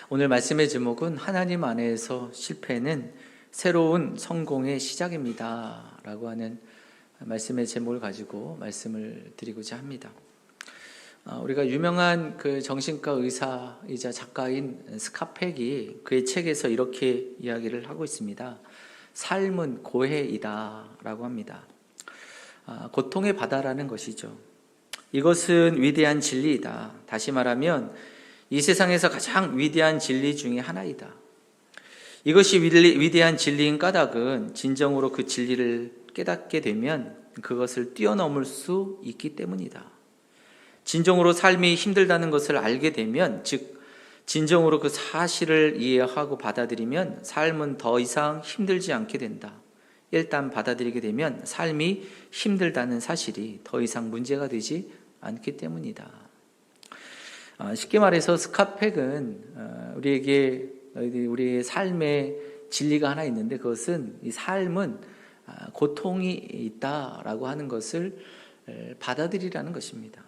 오늘 말씀의 제목은 하나님 안에서 실패는 새로운 성공의 시작입니다 라고 하는 말씀의 제목을 가지고 말씀을 드리고자 합니다. 우리가 유명한 그 정신과 의사이자 작가인 스카펙이 그의 책에서 이렇게 이야기를 하고 있습니다. 삶은 고해이다 라고 합니다. 고통의 바다라는 것이죠. 이것은 위대한 진리이다. 다시 말하면 이 세상에서 가장 위대한 진리 중에 하나이다. 이것이 위대한 진리인 까닭은 진정으로 그 진리를 깨닫게 되면 그것을 뛰어넘을 수 있기 때문이다. 진정으로 삶이 힘들다는 것을 알게 되면, 즉 진정으로 그 사실을 이해하고 받아들이면 삶은 더 이상 힘들지 않게 된다. 일단 받아들이게 되면 삶이 힘들다는 사실이 더 이상 문제가 되지 않기 때문이다. 쉽게 말해서 스카펙은 우리에게 우리의 삶의 진리가 하나 있는데, 그것은 이 삶은 고통이 있다라고 하는 것을 받아들이라는 것입니다.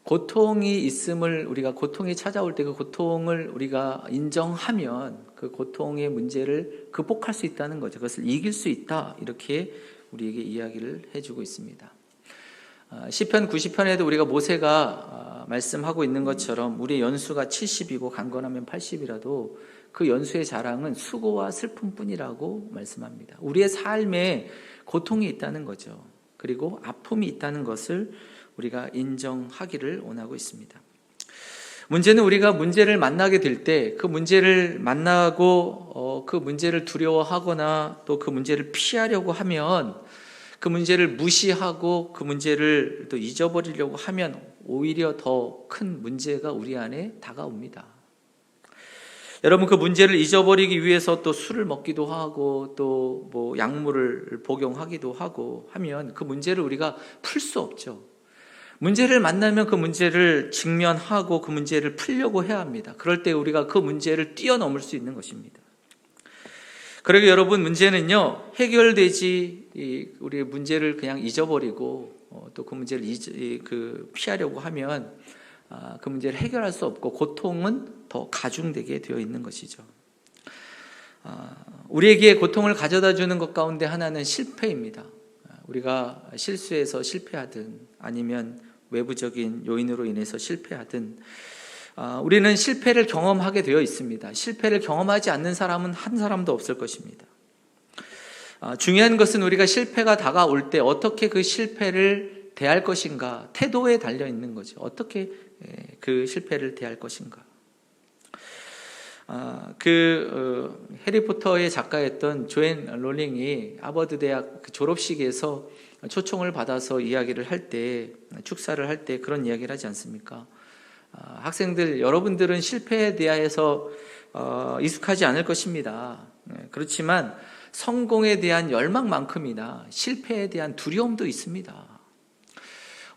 고통이 있음을, 우리가 고통이 찾아올 때 그 고통을 우리가 인정하면 그 고통의 문제를 극복할 수 있다는 거죠. 그것을 이길 수 있다, 이렇게 우리에게 이야기를 해주고 있습니다. 시편 90편에도 우리가 모세가 말씀하고 있는 것처럼 우리의 연수가 70이고 강건하면 80이라도 그 연수의 자랑은 수고와 슬픔뿐이라고 말씀합니다. 우리의 삶에 고통이 있다는 거죠. 그리고 아픔이 있다는 것을 우리가 인정하기를 원하고 있습니다. 문제는 우리가 문제를 만나게 될 때 그 문제를 만나고 그 문제를 두려워하거나 또 그 문제를 피하려고 하면, 그 문제를 무시하고 그 문제를 또 잊어버리려고 하면 오히려 더 큰 문제가 우리 안에 다가옵니다. 여러분, 그 문제를 잊어버리기 위해서 또 술을 먹기도 하고 또 뭐 약물을 복용하기도 하고 하면 그 문제를 우리가 풀 수 없죠. 문제를 만나면 그 문제를 직면하고 그 문제를 풀려고 해야 합니다. 그럴 때 우리가 그 문제를 뛰어넘을 수 있는 것입니다. 그러게 여러분, 문제는요, 해결되지, 우리의 문제를 그냥 잊어버리고 또 그 문제를 피하려고 하면 그 문제를 해결할 수 없고 고통은 더 가중되게 되어 있는 것이죠. 우리에게 고통을 가져다 주는 것 가운데 하나는 실패입니다. 우리가 실수해서 실패하든 아니면 외부적인 요인으로 인해서 실패하든 우리는 실패를 경험하게 되어 있습니다. 실패를 경험하지 않는 사람은 한 사람도 없을 것입니다. 중요한 것은 우리가 실패가 다가올 때 어떻게 그 실패를 대할 것인가, 태도에 달려 있는 거죠. 어떻게 그 실패를 대할 것인가. 해리포터의 작가였던 조앤 롤링이 하버드 대학 졸업식에서 초청을 받아서 이야기를 할 때, 축사를 할 때 그런 이야기를 하지 않습니까? 학생들, 여러분들은 실패에 대해서 익숙하지 않을 것입니다. 그렇지만 성공에 대한 열망만큼이나 실패에 대한 두려움도 있습니다.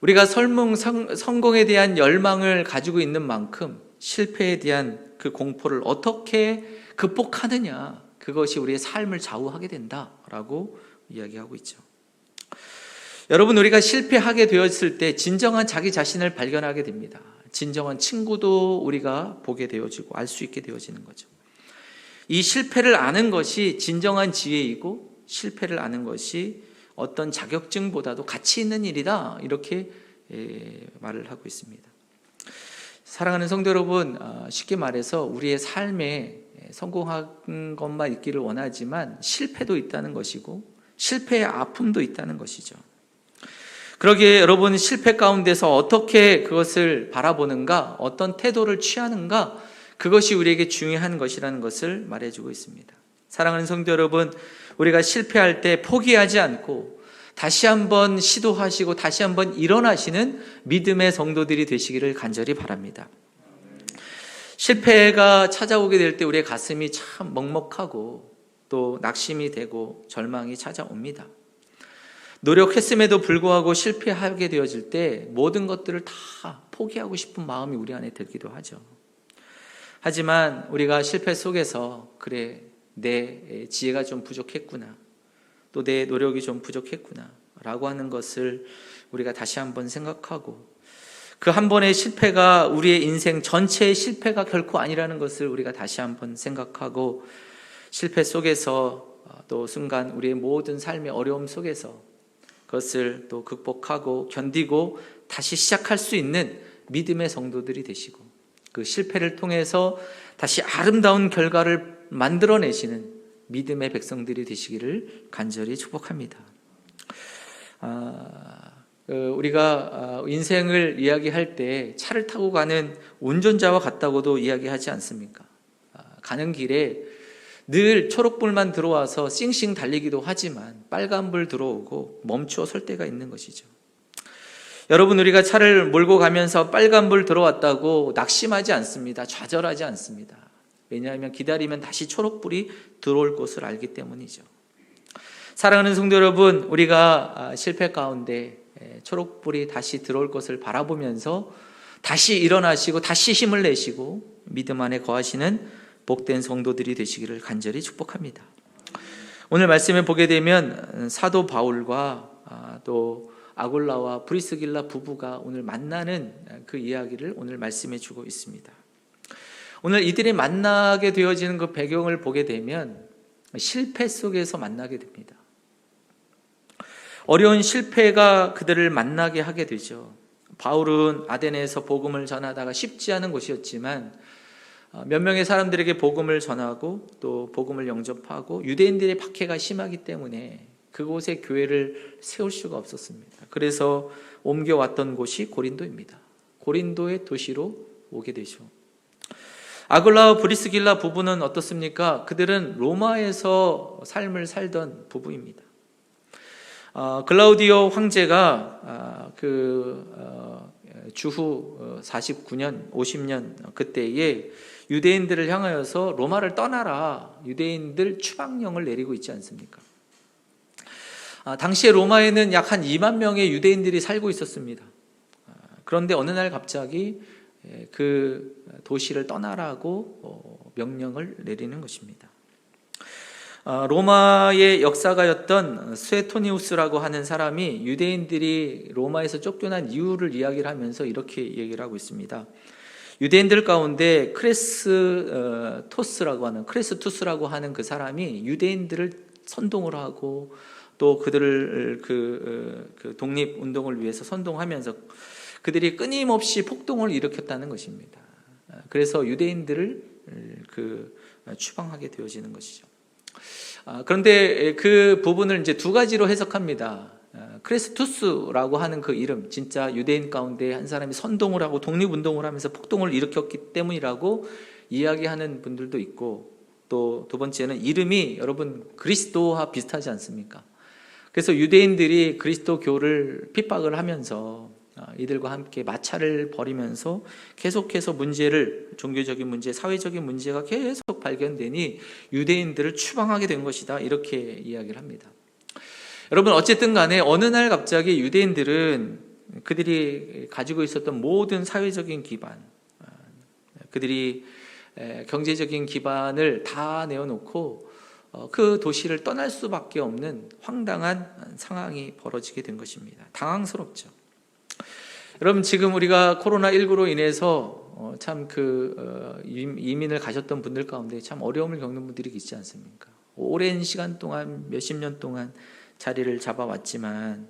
우리가 성공에 대한 열망을 가지고 있는 만큼 실패에 대한 그 공포를 어떻게 극복하느냐, 그것이 우리의 삶을 좌우하게 된다라고 이야기하고 있죠. 여러분, 우리가 실패하게 되었을 때 진정한 자기 자신을 발견하게 됩니다. 진정한 친구도 우리가 보게 되어지고 알 수 있게 되어지는 거죠. 이 실패를 아는 것이 진정한 지혜이고, 실패를 아는 것이 어떤 자격증보다도 가치 있는 일이다, 이렇게 말을 하고 있습니다. 사랑하는 성도 여러분, 쉽게 말해서 우리의 삶에 성공한 것만 있기를 원하지만 실패도 있다는 것이고 실패의 아픔도 있다는 것이죠. 그러기에 여러분, 실패 가운데서 어떻게 그것을 바라보는가, 어떤 태도를 취하는가, 그것이 우리에게 중요한 것이라는 것을 말해주고 있습니다. 사랑하는 성도 여러분, 우리가 실패할 때 포기하지 않고 다시 한번 시도하시고 다시 한번 일어나시는 믿음의 성도들이 되시기를 간절히 바랍니다. 실패가 찾아오게 될 때 우리의 가슴이 참 먹먹하고 또 낙심이 되고 절망이 찾아옵니다. 노력했음에도 불구하고 실패하게 되어질 때 모든 것들을 다 포기하고 싶은 마음이 우리 안에 들기도 하죠. 하지만 우리가 실패 속에서, 그래, 내 지혜가 좀 부족했구나, 또 내 노력이 좀 부족했구나 라고 하는 것을 우리가 다시 한번 생각하고, 그 한 번의 실패가 우리의 인생 전체의 실패가 결코 아니라는 것을 우리가 다시 한번 생각하고, 실패 속에서 또 순간 우리의 모든 삶의 어려움 속에서 그것을 또 극복하고 견디고 다시 시작할 수 있는 믿음의 성도들이 되시고, 그 실패를 통해서 다시 아름다운 결과를 만들어내시는 믿음의 백성들이 되시기를 간절히 축복합니다. 우리가 인생을 이야기할 때 차를 타고 가는 운전자와 같다고도 이야기하지 않습니까? 가는 길에 늘 초록불만 들어와서 싱싱 달리기도 하지만 빨간불 들어오고 멈추어 설 때가 있는 것이죠. 여러분, 우리가 차를 몰고 가면서 빨간불 들어왔다고 낙심하지 않습니다. 좌절하지 않습니다. 왜냐하면 기다리면 다시 초록불이 들어올 것을 알기 때문이죠. 사랑하는 성도 여러분, 우리가 실패 가운데 초록불이 다시 들어올 것을 바라보면서 다시 일어나시고 다시 힘을 내시고 믿음 안에 거하시는 복된 성도들이 되시기를 간절히 축복합니다. 오늘 말씀을 보게 되면 사도 바울과 또 아굴라와 브리스길라 부부가 오늘 만나는 그 이야기를 오늘 말씀해 주고 있습니다. 오늘 이들이 만나게 되어지는 그 배경을 보게 되면 실패 속에서 만나게 됩니다. 어려운 실패가 그들을 만나게 하게 되죠. 바울은 아데네에서 복음을 전하다가 쉽지 않은 곳이었지만 몇 명의 사람들에게 복음을 전하고 또 복음을 영접하고, 유대인들의 박해가 심하기 때문에 그곳에 교회를 세울 수가 없었습니다. 그래서 옮겨왔던 곳이 고린도입니다. 고린도의 도시로 오게 되죠. 아굴라와 브리스길라 부부는 어떻습니까? 그들은 로마에서 삶을 살던 부부입니다. 글라우디오 황제가 주후 49년, 50년 그때에 유대인들을 향하여서 로마를 떠나라, 유대인들 추방령을 내리고 있지 않습니까? 당시에 로마에는 약 한 2만 명의 유대인들이 살고 있었습니다. 그런데 어느 날 갑자기 그 도시를 떠나라고 명령을 내리는 것입니다. 로마의 역사가였던 스웨토니우스라고 하는 사람이 유대인들이 로마에서 쫓겨난 이유를 이야기를 하면서 이렇게 얘기를 하고 있습니다. 유대인들 가운데 크레스투스라고 하는 그 사람이 유대인들을 선동을 하고 또 그들을 그 독립 운동을 위해서 선동하면서 그들이 끊임없이 폭동을 일으켰다는 것입니다. 그래서 유대인들을 추방하게 되어지는 것이죠. 그런데 그 부분을 이제 두 가지로 해석합니다. 크레스투스라고 하는 그 이름, 진짜 유대인 가운데 한 사람이 선동을 하고 독립운동을 하면서 폭동을 일으켰기 때문이라고 이야기하는 분들도 있고, 또 두 번째는 이름이 여러분 그리스도와 비슷하지 않습니까? 그래서 유대인들이 그리스도교를 핍박을 하면서 이들과 함께 마찰을 벌이면서 계속해서 문제를, 종교적인 문제, 사회적인 문제가 계속 발견되니 유대인들을 추방하게 된 것이다, 이렇게 이야기를 합니다. 여러분, 어쨌든 간에 어느 날 갑자기 유대인들은 그들이 가지고 있었던 모든 사회적인 기반, 그들이 경제적인 기반을 다 내어놓고 그 도시를 떠날 수밖에 없는 황당한 상황이 벌어지게 된 것입니다. 당황스럽죠. 여러분, 지금 우리가 코로나19로 인해서 참 이민을 가셨던 분들 가운데 참 어려움을 겪는 분들이 있지 않습니까? 오랜 시간 동안, 몇십 년 동안 자리를 잡아왔지만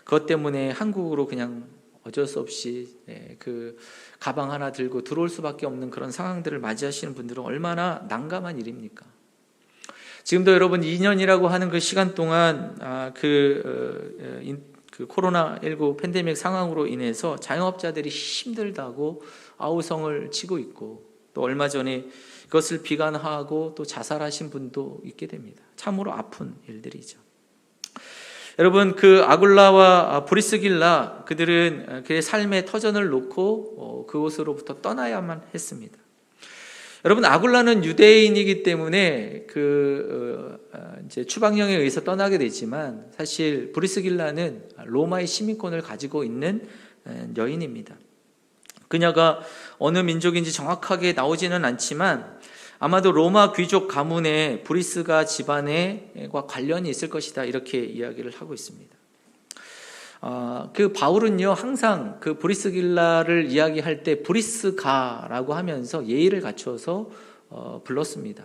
그것 때문에 한국으로 그냥 어쩔 수 없이 그 가방 하나 들고 들어올 수밖에 없는 그런 상황들을 맞이하시는 분들은 얼마나 난감한 일입니까? 지금도 여러분 2년이라고 하는 그 시간 동안 그 코로나19 팬데믹 상황으로 인해서 자영업자들이 힘들다고 아우성을 치고 있고, 또 얼마 전에 그것을 비관하고 또 자살하신 분도 있게 됩니다. 참으로 아픈 일들이죠. 여러분, 그 아굴라와 브리스길라, 그들은 그의 삶의 터전을 놓고 그곳으로부터 떠나야만 했습니다. 여러분, 아굴라는 유대인이기 때문에 이제 추방령에 의해서 떠나게 되지만 사실 브리스길라는 로마의 시민권을 가지고 있는 여인입니다. 그녀가 어느 민족인지 정확하게 나오지는 않지만 아마도 로마 귀족 가문의 브리스가 집안과 관련이 있을 것이다, 이렇게 이야기를 하고 있습니다. 그 바울은요 항상 그 브리스길라를 이야기할 때 브리스가라고 하면서 예의를 갖춰서 불렀습니다.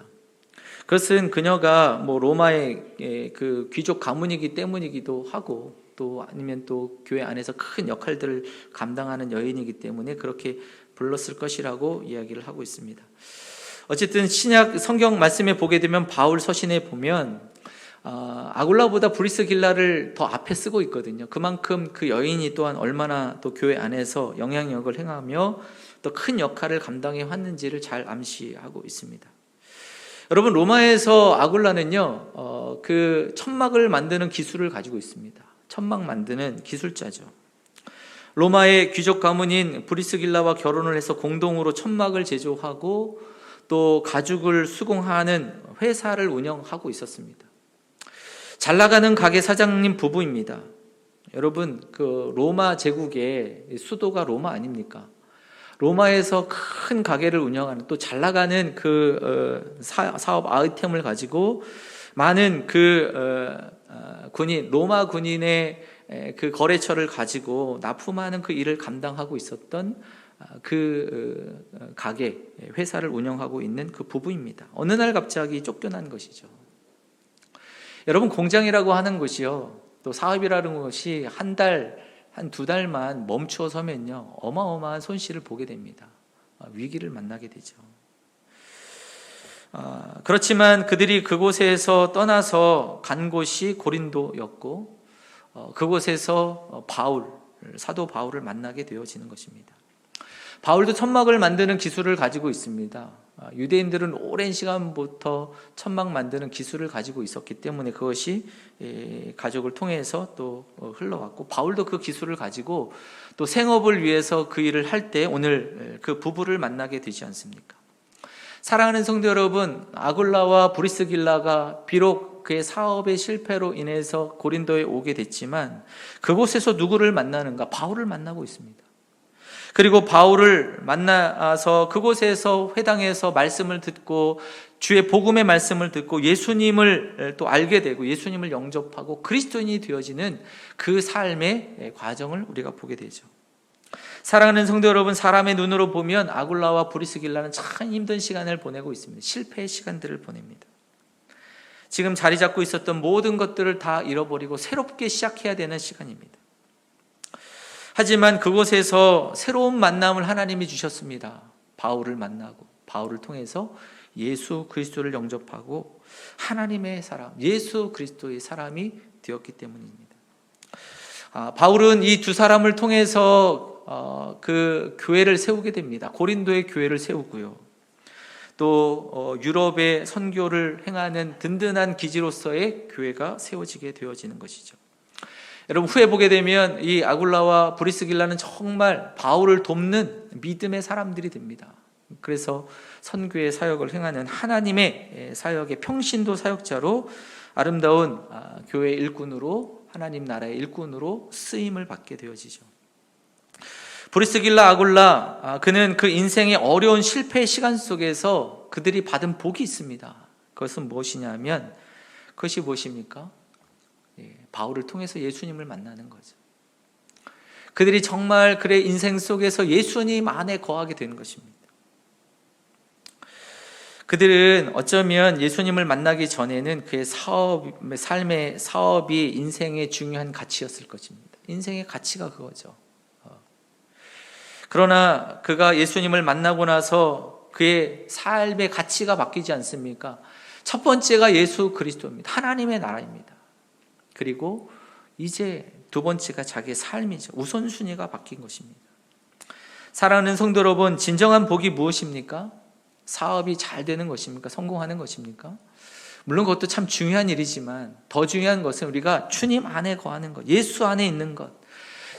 그것은 그녀가 뭐 로마의 그 귀족 가문이기 때문이기도 하고, 또 아니면 또 교회 안에서 큰 역할들을 감당하는 여인이기 때문에 그렇게 불렀을 것이라고 이야기를 하고 있습니다. 어쨌든 신약 성경 말씀에 보게 되면 바울 서신에 보면 아굴라보다 브리스길라를 더 앞에 쓰고 있거든요. 그만큼 그 여인이 또한 얼마나 또 교회 안에서 영향력을 행하며 또 큰 역할을 감당해 왔는지를 잘 암시하고 있습니다. 여러분, 로마에서 아굴라는요 그 천막을 만드는 기술을 가지고 있습니다. 천막 만드는 기술자죠. 로마의 귀족 가문인 브리스길라와 결혼을 해서 공동으로 천막을 제조하고 또 가죽을 수공하는 회사를 운영하고 있었습니다. 잘 나가는 가게 사장님 부부입니다. 여러분, 그 로마 제국의 수도가 로마 아닙니까? 로마에서 큰 가게를 운영하는, 또 잘 나가는 그 사업 아이템을 가지고 많은 그 군인, 로마 군인의 그 거래처를 가지고 납품하는 그 일을 감당하고 있었던 그 가게, 회사를 운영하고 있는 그 부부입니다. 어느 날 갑자기 쫓겨난 것이죠. 여러분, 공장이라고 하는 것이요, 또 사업이라는 것이 한 달, 한 두 달만 멈추어 서면요 어마어마한 손실을 보게 됩니다. 위기를 만나게 되죠. 그렇지만 그들이 그곳에서 떠나서 간 곳이 고린도였고, 그곳에서 사도 바울을 만나게 되어지는 것입니다. 바울도 천막을 만드는 기술을 가지고 있습니다. 유대인들은 오랜 시간부터 천막 만드는 기술을 가지고 있었기 때문에 그것이 가족을 통해서 또 흘러왔고, 바울도 그 기술을 가지고 또 생업을 위해서 그 일을 할 때 오늘 그 부부를 만나게 되지 않습니까? 사랑하는 성도 여러분, 아굴라와 브리스길라가 비록 그의 사업의 실패로 인해서 고린도에 오게 됐지만 그곳에서 누구를 만나는가? 바울을 만나고 있습니다. 그리고 바울을 만나서 그곳에서 회당에서 말씀을 듣고 주의 복음의 말씀을 듣고 예수님을 또 알게 되고 예수님을 영접하고 그리스도인이 되어지는 그 삶의 과정을 우리가 보게 되죠. 사랑하는 성도 여러분, 사람의 눈으로 보면 아굴라와 브리스길라는 참 힘든 시간을 보내고 있습니다. 실패의 시간들을 보냅니다. 지금 자리 잡고 있었던 모든 것들을 다 잃어버리고 새롭게 시작해야 되는 시간입니다. 하지만 그곳에서 새로운 만남을 하나님이 주셨습니다. 바울을 만나고 바울을 통해서 예수 그리스도를 영접하고 하나님의 사람, 예수 그리스도의 사람이 되었기 때문입니다. 바울은 이 두 사람을 통해서 그 교회를 세우게 됩니다. 고린도의 교회를 세우고요, 또 유럽의 선교를 행하는 든든한 기지로서의 교회가 세워지게 되어지는 것이죠. 여러분, 후에 보게 되면 이 아굴라와 브리스길라는 정말 바울을 돕는 믿음의 사람들이 됩니다. 그래서 선교의 사역을 행하는 하나님의 사역의 평신도 사역자로 아름다운 교회 일꾼으로, 하나님 나라의 일꾼으로 쓰임을 받게 되어지죠. 브리스길라, 아굴라, 그는 그 인생의 어려운 실패의 시간 속에서 그들이 받은 복이 있습니다. 그것은 무엇이냐면, 그것이 무엇입니까? 바울을 통해서 예수님을 만나는 거죠. 그들이 정말 그의 인생 속에서 예수님 안에 거하게 되는 것입니다. 그들은 어쩌면 예수님을 만나기 전에는 그의 삶의 사업이 인생의 중요한 가치였을 것입니다. 인생의 가치가 그거죠. 그러나 그가 예수님을 만나고 나서 그의 삶의 가치가 바뀌지 않습니까? 첫 번째가 예수 그리스도입니다. 하나님의 나라입니다. 그리고 이제 두 번째가 자기의 삶이죠. 우선순위가 바뀐 것입니다. 사랑하는 성도 여러분, 진정한 복이 무엇입니까? 사업이 잘 되는 것입니까? 성공하는 것입니까? 물론 그것도 참 중요한 일이지만 더 중요한 것은 우리가 주님 안에 거하는 것, 예수 안에 있는 것,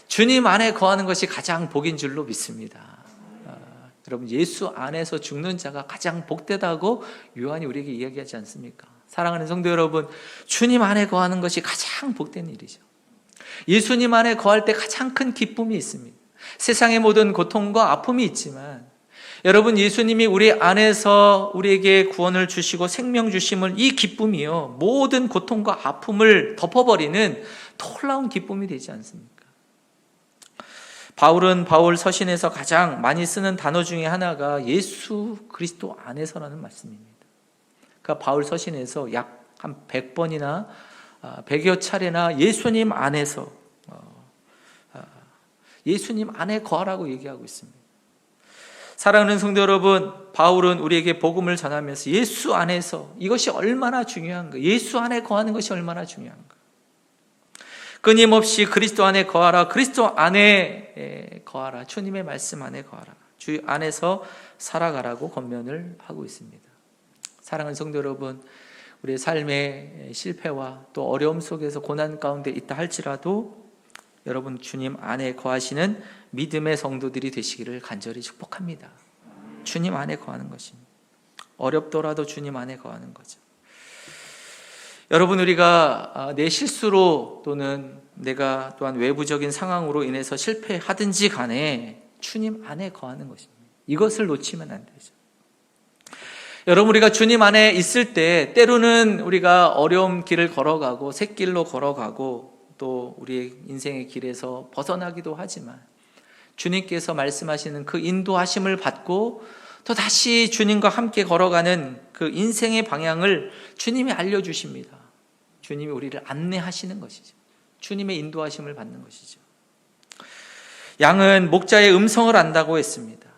주님 안에 거하는 것이 가장 복인 줄로 믿습니다. 여러분, 예수 안에서 죽는 자가 가장 복되다고 요한이 우리에게 이야기하지 않습니까? 사랑하는 성도 여러분, 주님 안에 거하는 것이 가장 복된 일이죠. 예수님 안에 거할 때 가장 큰 기쁨이 있습니다. 세상의 모든 고통과 아픔이 있지만 여러분, 예수님이 우리 안에서 우리에게 구원을 주시고 생명 주심을, 이 기쁨이요, 모든 고통과 아픔을 덮어버리는 놀라운 기쁨이 되지 않습니까? 바울은 바울 서신에서 가장 많이 쓰는 단어 중에 하나가 예수 그리스도 안에서라는 말씀입니다. 그러니까 바울 서신에서 약 한 100번이나 100여 차례나 예수님 안에서 예수님 안에 거하라고 얘기하고 있습니다. 사랑하는 성도 여러분, 바울은 우리에게 복음을 전하면서 예수 안에서, 이것이 얼마나 중요한가, 예수 안에 거하는 것이 얼마나 중요한가, 끊임없이 그리스도 안에 거하라, 그리스도 안에 거하라, 주님의 말씀 안에 거하라, 주 안에서 살아가라고 권면을 하고 있습니다. 사랑하는 성도 여러분, 우리의 삶의 실패와 또 어려움 속에서 고난 가운데 있다 할지라도 여러분 주님 안에 거하시는 믿음의 성도들이 되시기를 간절히 축복합니다. 주님 안에 거하는 것입니다. 어렵더라도 주님 안에 거하는 거죠. 여러분, 우리가 내 실수로 또는 내가 또한 외부적인 상황으로 인해서 실패하든지 간에 주님 안에 거하는 것입니다. 이것을 놓치면 안 되죠. 여러분, 우리가 주님 안에 있을 때 때로는 우리가 어려운 길을 걸어가고 샛길로 걸어가고 또 우리의 인생의 길에서 벗어나기도 하지만 주님께서 말씀하시는 그 인도하심을 받고 또 다시 주님과 함께 걸어가는 그 인생의 방향을 주님이 알려주십니다. 주님이 우리를 안내하시는 것이죠. 주님의 인도하심을 받는 것이죠. 양은 목자의 음성을 안다고 했습니다.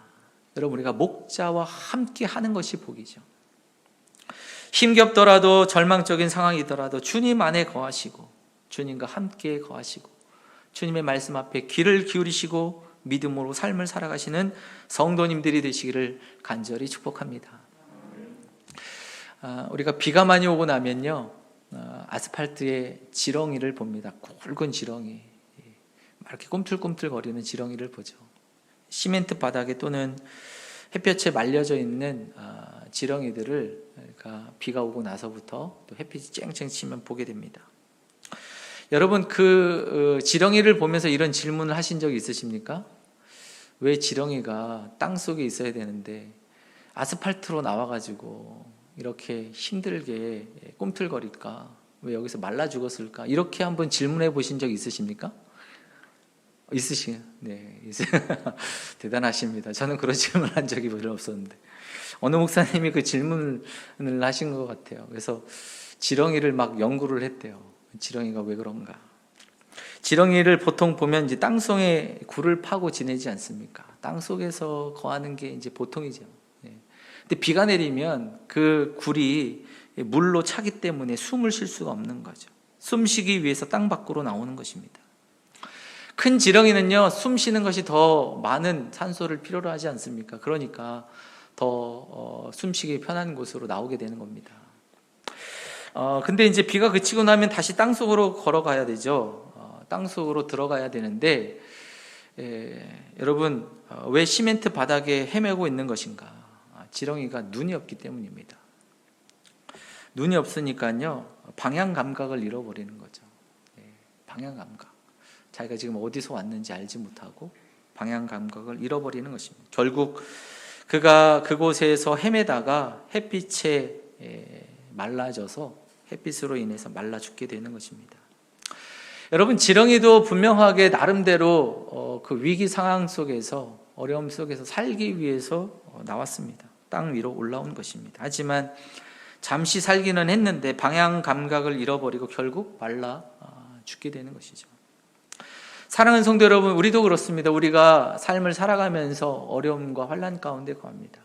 여러분, 우리가 목자와 함께 하는 것이 복이죠. 힘겹더라도 절망적인 상황이더라도 주님 안에 거하시고 주님과 함께 거하시고 주님의 말씀 앞에 귀를 기울이시고 믿음으로 삶을 살아가시는 성도님들이 되시기를 간절히 축복합니다. 우리가 비가 많이 오고 나면요, 아스팔트에 지렁이를 봅니다. 굵은 지렁이, 이렇게 꿈틀꿈틀거리는 지렁이를 보죠. 시멘트 바닥에 또는 햇볕에 말려져 있는 지렁이들을 그러니까 비가 오고 나서부터 또 햇빛이 쨍쨍 치면 보게 됩니다. 여러분, 그 지렁이를 보면서 이런 질문을 하신 적이 있으십니까? 왜 지렁이가 땅 속에 있어야 되는데 아스팔트로 나와가지고 이렇게 힘들게 꿈틀거릴까? 왜 여기서 말라 죽었을까? 이렇게 한번 질문해 보신 적 있으십니까? 있으시요? 네, 대단하십니다. 저는 그런 질문을 한 적이 별로 없었는데 어느 목사님이 그 질문을 하신 것 같아요. 그래서 지렁이를 막 연구를 했대요. 지렁이가 왜 그런가? 지렁이를 보통 보면 이제 땅속에 굴을 파고 지내지 않습니까? 땅 속에서 거하는 게 이제 보통이죠. 근데 비가 내리면 그 굴이 물로 차기 때문에 숨을 쉴 수가 없는 거죠. 숨 쉬기 위해서 땅 밖으로 나오는 것입니다. 큰 지렁이는요, 숨 쉬는 것이 더 많은 산소를 필요로 하지 않습니까? 그러니까 더 숨쉬기 편한 곳으로 나오게 되는 겁니다. 근데 이제 비가 그치고 나면 다시 땅속으로 걸어가야 되죠. 땅속으로 들어가야 되는데, 여러분, 왜 시멘트 바닥에 헤매고 있는 것인가? 지렁이가 눈이 없기 때문입니다. 눈이 없으니까요, 방향 감각을 잃어버리는 거죠. 방향 감각. 자기가 지금 어디서 왔는지 알지 못하고 방향 감각을 잃어버리는 것입니다. 결국 그가 그곳에서 헤매다가 햇빛에 말라져서 햇빛으로 인해서 말라 죽게 되는 것입니다. 여러분, 지렁이도 분명하게 나름대로 그 위기 상황 속에서 어려움 속에서 살기 위해서 나왔습니다. 땅 위로 올라온 것입니다. 하지만 잠시 살기는 했는데 방향 감각을 잃어버리고 결국 말라 죽게 되는 것이죠. 사랑하는 성도 여러분, 우리도 그렇습니다. 우리가 삶을 살아가면서 어려움과 환난 가운데 거합니다.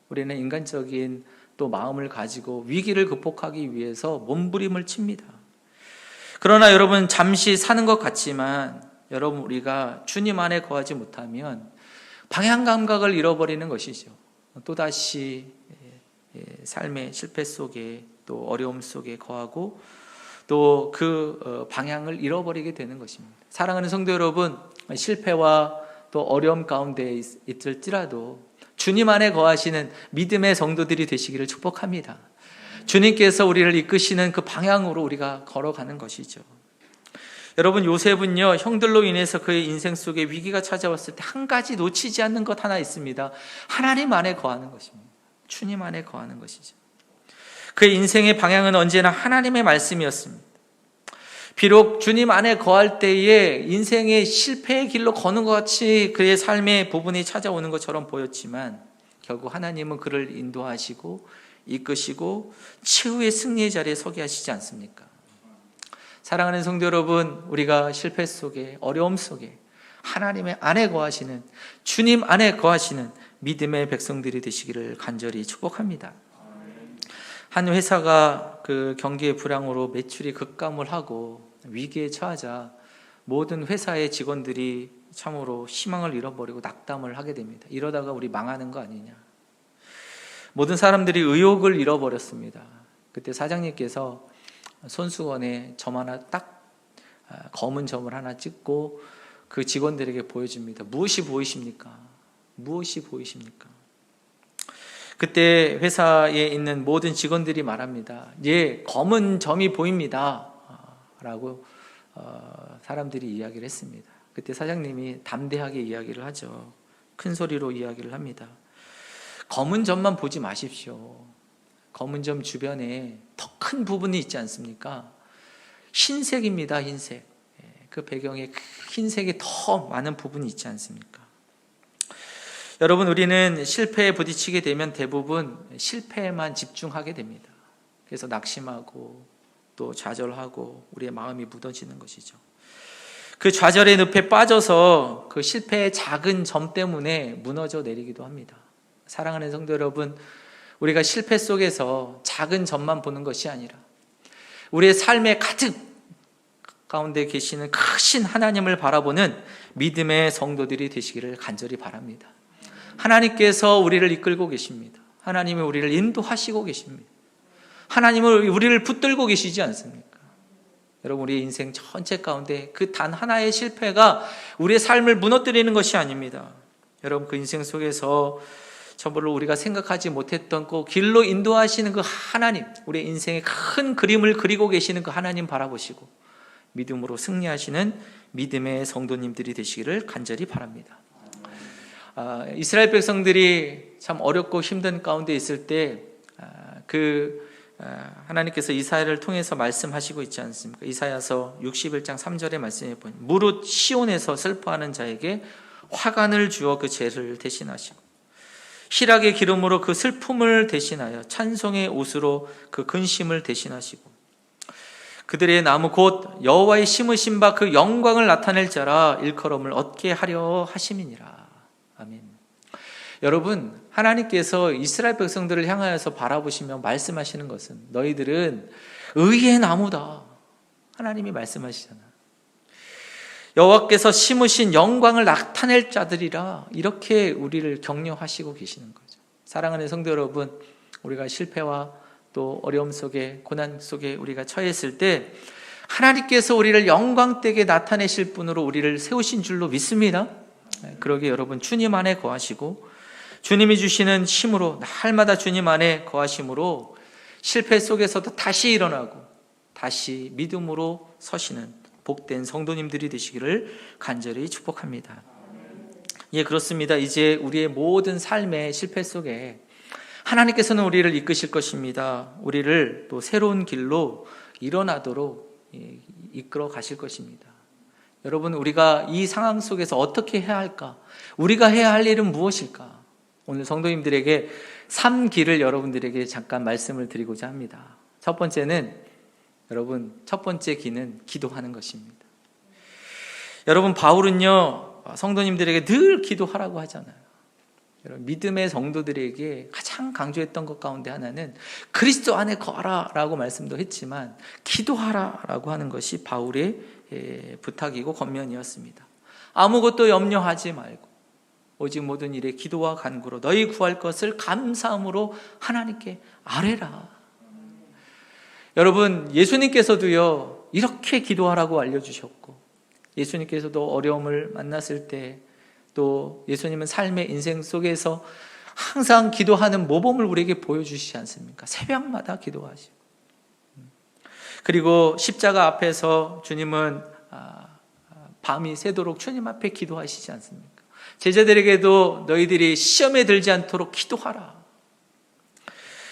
우리는 인간적인 또 마음을 가지고 위기를 극복하기 위해서 몸부림을 칩니다. 그러나 여러분, 잠시 사는 것 같지만 여러분, 우리가 주님 안에 거하지 못하면 방향 감각을 잃어버리는 것이죠. 또다시 삶의 실패 속에 또 어려움 속에 거하고 또 그 방향을 잃어버리게 되는 것입니다. 사랑하는 성도 여러분, 실패와 또 어려움 가운데 있을지라도 주님 안에 거하시는 믿음의 성도들이 되시기를 축복합니다. 주님께서 우리를 이끄시는 그 방향으로 우리가 걸어가는 것이죠. 여러분, 요셉은요, 형들로 인해서 그의 인생 속에 위기가 찾아왔을 때 한 가지 놓치지 않는 것 하나 있습니다. 하나님 안에 거하는 것입니다. 주님 안에 거하는 것이죠. 그의 인생의 방향은 언제나 하나님의 말씀이었습니다. 비록 주님 안에 거할 때에 인생의 실패의 길로 거는 것 같이 그의 삶의 부분이 찾아오는 것처럼 보였지만 결국 하나님은 그를 인도하시고 이끄시고 최후의 승리의 자리에 서게 하시지 않습니까? 사랑하는 성도 여러분, 우리가 실패 속에, 어려움 속에 하나님의 안에 거하시는, 주님 안에 거하시는 믿음의 백성들이 되시기를 간절히 축복합니다. 한 회사가 그 경기의 불황으로 매출이 급감을 하고 위기에 처하자 모든 회사의 직원들이 참으로 희망을 잃어버리고 낙담을 하게 됩니다. 이러다가 우리 망하는 거 아니냐. 모든 사람들이 의욕을 잃어버렸습니다. 그때 사장님께서 손수건에 점 하나 딱 검은 점을 하나 찍고 그 직원들에게 보여줍니다. 무엇이 보이십니까? 무엇이 보이십니까? 그때 회사에 있는 모든 직원들이 말합니다. 예, 검은 점이 보입니다. 라고 사람들이 이야기를 했습니다. 그때 사장님이 담대하게 이야기를 하죠. 큰 소리로 이야기를 합니다. 검은 점만 보지 마십시오. 검은 점 주변에 더 큰 부분이 있지 않습니까? 흰색입니다. 흰색. 그 배경에 흰색이 더 많은 부분이 있지 않습니까? 여러분, 우리는 실패에 부딪히게 되면 대부분 실패에만 집중하게 됩니다. 그래서 낙심하고 또 좌절하고 우리의 마음이 무너지는 것이죠. 그 좌절의 늪에 빠져서 그 실패의 작은 점 때문에 무너져 내리기도 합니다. 사랑하는 성도 여러분, 우리가 실패 속에서 작은 점만 보는 것이 아니라 우리의 삶의 가득 가운데 계시는 크신 하나님을 바라보는 믿음의 성도들이 되시기를 간절히 바랍니다. 하나님께서 우리를 이끌고 계십니다. 하나님이 우리를 인도하시고 계십니다. 하나님은 우리를 붙들고 계시지 않습니까? 여러분, 우리의 인생 전체 가운데 그 단 하나의 실패가 우리의 삶을 무너뜨리는 것이 아닙니다. 여러분, 그 인생 속에서 저번로 우리가 생각하지 못했던 그 길로 인도하시는 그 하나님, 우리의 인생의 큰 그림을 그리고 계시는 그 하나님 바라보시고 믿음으로 승리하시는 믿음의 성도님들이 되시기를 간절히 바랍니다. 이스라엘 백성들이 참 어렵고 힘든 가운데 있을 때 하나님께서 이사야를 통해서 말씀하시고 있지 않습니까? 이사야서 61장 3절의 말씀에 보면 무릇 시온에서 슬퍼하는 자에게 화관을 주어 그 죄를 대신하시고 희락의 기름으로 그 슬픔을 대신하여 찬송의 옷으로 그 근심을 대신하시고 그들의 나무 곧 여호와의 심으신 바 그 영광을 나타낼 자라 일컬음을 얻게 하려 하심이니라. 아멘. 여러분, 하나님께서 이스라엘 백성들을 향하여서 바라보시며 말씀하시는 것은 너희들은 의의 나무다. 하나님이 말씀하시잖아. 여호와께서 심으신 영광을 나타낼 자들이라, 이렇게 우리를 격려하시고 계시는 거죠. 사랑하는 성도 여러분, 우리가 실패와 또 어려움 속에 고난 속에 우리가 처했을 때 하나님께서 우리를 영광되게 나타내실 분으로 우리를 세우신 줄로 믿습니다. 그러기에 여러분, 주님 안에 거하시고 주님이 주시는 힘으로 날마다 주님 안에 거하심으로 실패 속에서도 다시 일어나고 다시 믿음으로 서시는 복된 성도님들이 되시기를 간절히 축복합니다. 예, 그렇습니다. 이제 우리의 모든 삶의 실패 속에 하나님께서는 우리를 이끄실 것입니다. 우리를 또 새로운 길로 일어나도록 이끌어 가실 것입니다. 여러분, 우리가 이 상황 속에서 어떻게 해야 할까? 우리가 해야 할 일은 무엇일까? 오늘 성도님들에게 3길을 여러분들에게 잠깐 말씀을 드리고자 합니다. 첫 번째는 여러분, 첫 번째 기는 기도하는 것입니다. 여러분, 바울은요, 성도님들에게 늘 기도하라고 하잖아요. 여러분, 믿음의 성도들에게 가장 강조했던 것 가운데 하나는 그리스도 안에 거하라라고 말씀도 했지만 기도하라라고 하는 것이 바울의 부탁이고 권면이었습니다. 아무것도 염려하지 말고 오직 모든 일에 기도와 간구로 너희 구할 것을 감사함으로 하나님께 아뢰라. 여러분, 예수님께서도요, 이렇게 기도하라고 알려주셨고, 예수님께서도 어려움을 만났을 때, 또 예수님은 삶의 인생 속에서 항상 기도하는 모범을 우리에게 보여주시지 않습니까? 새벽마다 기도하시고. 그리고 십자가 앞에서 주님은 밤이 새도록 주님 앞에 기도하시지 않습니까? 제자들에게도 너희들이 시험에 들지 않도록 기도하라.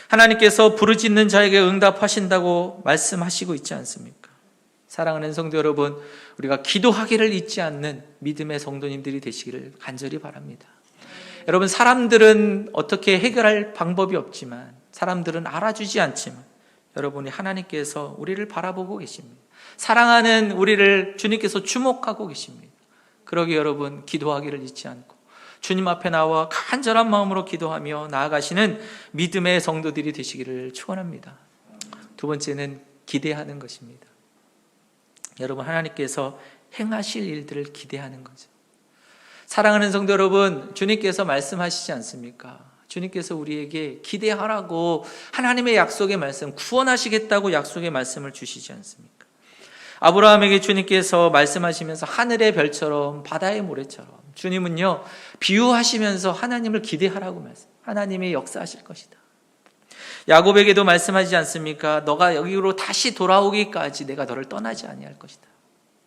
하나님께서 부르짖는 자에게 응답하신다고 말씀하시고 있지 않습니까? 사랑하는 성도 여러분, 우리가 기도하기를 잊지 않는 믿음의 성도님들이 되시기를 간절히 바랍니다. 여러분, 사람들은 어떻게 해결할 방법이 없지만, 사람들은 알아주지 않지만, 여러분이 하나님께서 우리를 바라보고 계십니다. 사랑하는 우리를 주님께서 주목하고 계십니다. 그러기 여러분, 기도하기를 잊지 않고 주님 앞에 나와 간절한 마음으로 기도하며 나아가시는 믿음의 성도들이 되시기를 축원합니다. 두 번째는 기대하는 것입니다. 여러분, 하나님께서 행하실 일들을 기대하는 거죠. 사랑하는 성도 여러분, 주님께서 말씀하시지 않습니까? 주님께서 우리에게 기대하라고 하나님의 약속의 말씀, 구원하시겠다고 약속의 말씀을 주시지 않습니까? 아브라함에게 주님께서 말씀하시면서 하늘의 별처럼 바다의 모래처럼, 주님은요 비유하시면서 하나님을 기대하라고 하나님이 역사하실 것이다. 야곱에게도 말씀하지 않습니까? 너가 여기로 다시 돌아오기까지 내가 너를 떠나지 아니할 것이다.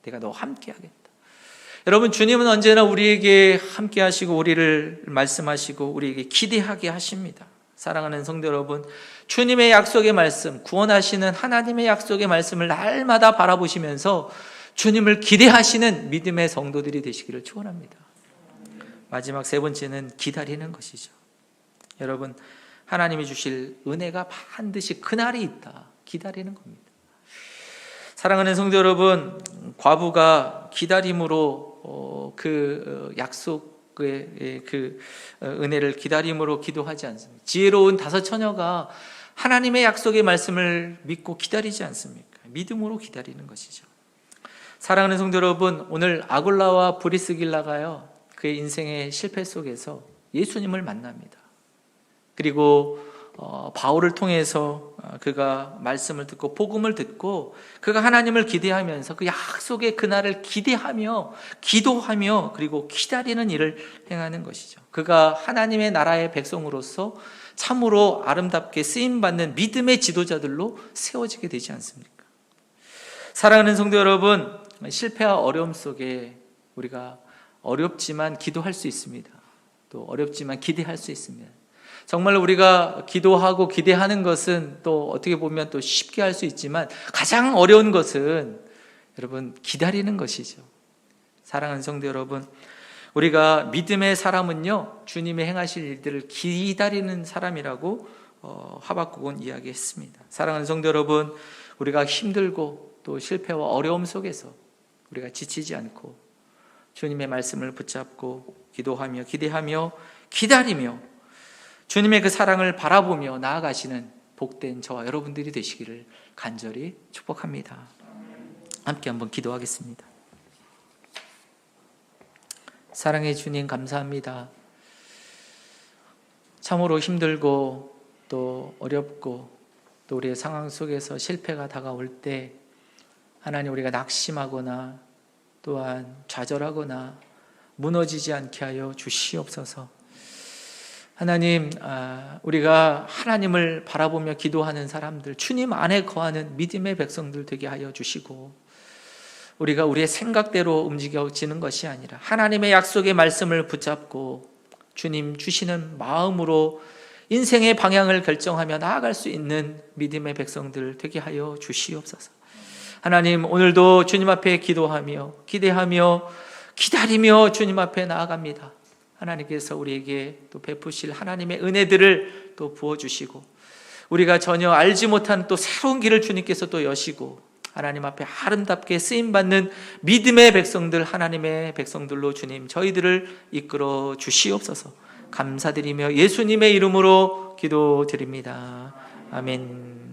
내가 너와 함께 하겠다. 여러분, 주님은 언제나 우리에게 함께 하시고 우리를 말씀하시고 우리에게 기대하게 하십니다. 사랑하는 성도 여러분, 주님의 약속의 말씀, 구원하시는 하나님의 약속의 말씀을 날마다 바라보시면서 주님을 기대하시는 믿음의 성도들이 되시기를 축원합니다. 마지막 세 번째는 기다리는 것이죠. 여러분, 하나님이 주실 은혜가 반드시 그날이 있다. 기다리는 겁니다. 사랑하는 성도 여러분, 과부가 기다림으로 그 약속의 그 은혜를 기다림으로 기도하지 않습니다. 지혜로운 다섯 처녀가 하나님의 약속의 말씀을 믿고 기다리지 않습니까? 믿음으로 기다리는 것이죠. 사랑하는 성도 여러분, 오늘 아굴라와 브리스길라가요, 그의 인생의 실패 속에서 예수님을 만납니다. 그리고 바울을 통해서 그가 말씀을 듣고 복음을 듣고 그가 하나님을 기대하면서 그 약속의 그날을 기대하며 기도하며 그리고 기다리는 일을 행하는 것이죠. 그가 하나님의 나라의 백성으로서 참으로 아름답게 쓰임받는 믿음의 지도자들로 세워지게 되지 않습니까? 사랑하는 성도 여러분, 실패와 어려움 속에 우리가 어렵지만 기도할 수 있습니다. 또 어렵지만 기대할 수 있습니다. 정말 우리가 기도하고 기대하는 것은 또 어떻게 보면 또 쉽게 할 수 있지만 가장 어려운 것은 여러분 기다리는 것이죠. 사랑하는 성도 여러분, 우리가 믿음의 사람은요 주님의 행하실 일들을 기다리는 사람이라고 하박국은 이야기했습니다. 사랑하는 성도 여러분, 우리가 힘들고 또 실패와 어려움 속에서 우리가 지치지 않고 주님의 말씀을 붙잡고 기도하며 기대하며 기다리며 주님의 그 사랑을 바라보며 나아가시는 복된 저와 여러분들이 되시기를 간절히 축복합니다. 함께 한번 기도하겠습니다. 사랑의 주님, 감사합니다. 참으로 힘들고 또 어렵고 또 우리의 상황 속에서 실패가 다가올 때 하나님, 우리가 낙심하거나 또한 좌절하거나 무너지지 않게 하여 주시옵소서. 하나님, 우리가 하나님을 바라보며 기도하는 사람들, 주님 안에 거하는 믿음의 백성들 되게 하여 주시고, 우리가 우리의 생각대로 움직여지는 것이 아니라 하나님의 약속의 말씀을 붙잡고 주님 주시는 마음으로 인생의 방향을 결정하며 나아갈 수 있는 믿음의 백성들 되게 하여 주시옵소서. 하나님, 오늘도 주님 앞에 기도하며 기대하며 기다리며 주님 앞에 나아갑니다. 하나님께서 우리에게 또 베푸실 하나님의 은혜들을 또 부어주시고, 우리가 전혀 알지 못한 또 새로운 길을 주님께서 또 여시고, 하나님 앞에 아름답게 쓰임받는 믿음의 백성들, 하나님의 백성들로 주님 저희들을 이끌어 주시옵소서. 감사드리며 예수님의 이름으로 기도드립니다. 아멘.